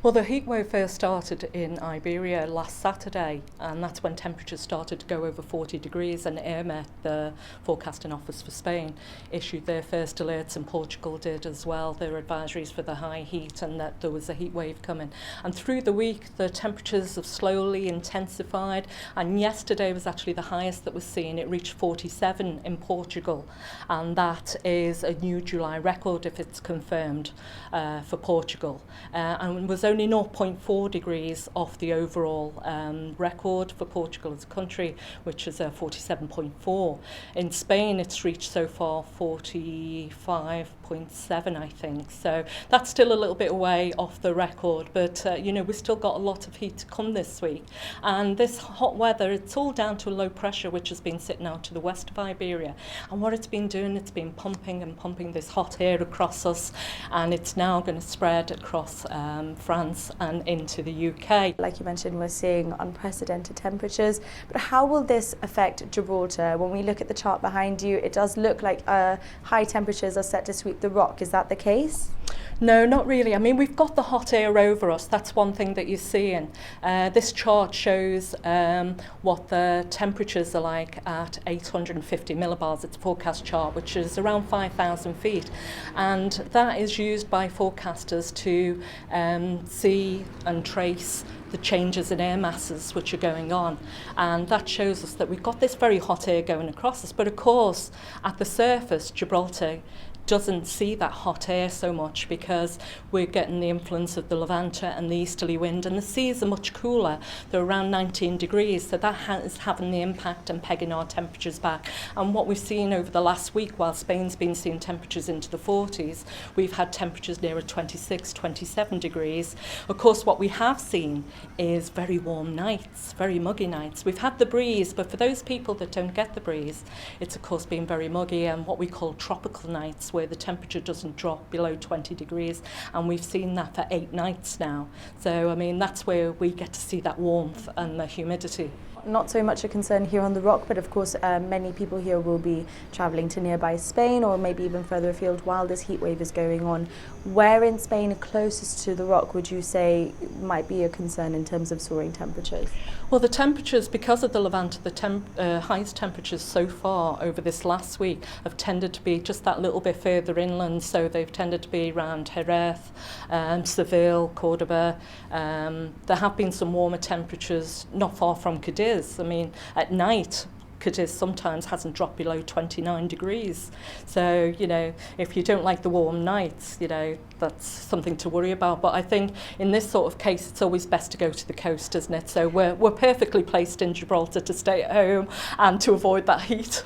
Well, the heatwave first started in Iberia last Saturday, and that's when temperatures started to go over 40 degrees, and AirMet, the forecasting office for Spain, issued their first alerts, and Portugal did as well, their advisories for the high heat and that there was a heat wave coming. And through the week, the temperatures have slowly intensified, and yesterday was actually the highest that was seen. It reached 47 in Portugal, and that is a new July record if it's confirmed for Portugal. And was only 0.4 degrees off the overall record for Portugal as a country, which is 47.4. In Spain, it's reached so far 45.7, I think. So that's still a little bit away off the record, but we've still got a lot of heat to come this week. And this hot weather, it's all down to a low pressure which has been sitting out to the west of Iberia. And what it's been doing, it's been pumping and pumping this hot air across us, and it's now going to spread across France and into the UK. Like you mentioned, we're seeing unprecedented temperatures, but how will this affect Gibraltar? When we look at the chart behind you, it does look like high temperatures are set to sweep the rock. Is that the case? No, not really. I mean, we've got the hot air over us. That's one thing that you're seeing. This chart shows what the temperatures are like at 850 millibars. It's a forecast chart, which is around 5,000 feet. And that is used by forecasters to see and trace the changes in air masses which are going on. And that shows us that we've got this very hot air going across us. But of course, at the surface, Gibraltar doesn't see that hot air so much because we're getting the influence of the levanter and the easterly wind, and the seas are much cooler. They're around 19 degrees, so that is having the impact and pegging our temperatures back. And what we've seen over the last week, while Spain's been seeing temperatures into the 40s, we've had temperatures nearer 26, 27 degrees. Of course, what we have seen is very warm nights, very muggy nights. We've had the breeze, but for those people that don't get the breeze, it's of course been very muggy, and what we call tropical nights, where the temperature doesn't drop below 20 degrees, and we've seen that for 8 nights now. So I mean, that's where we get to see that warmth and the humidity. Not so much a concern here on the rock, but of course many people here will be travelling to nearby Spain or maybe even further afield while this heat wave is going on. Where in Spain closest to the rock would you say might be a concern in terms of soaring temperatures? Well, the temperatures, because of the levanter, the highest temperatures so far over this last week have tended to be just that little bit further inland. So they've tended to be around Jerez, Seville, Cordoba. There have been some warmer temperatures not far from Cadiz. I mean, at night, Cadiz sometimes hasn't dropped below 29 degrees. So, if you don't like the warm nights, that's something to worry about. But I think in this sort of case, it's always best to go to the coast, isn't it? So we're perfectly placed in Gibraltar to stay at home and to avoid that heat.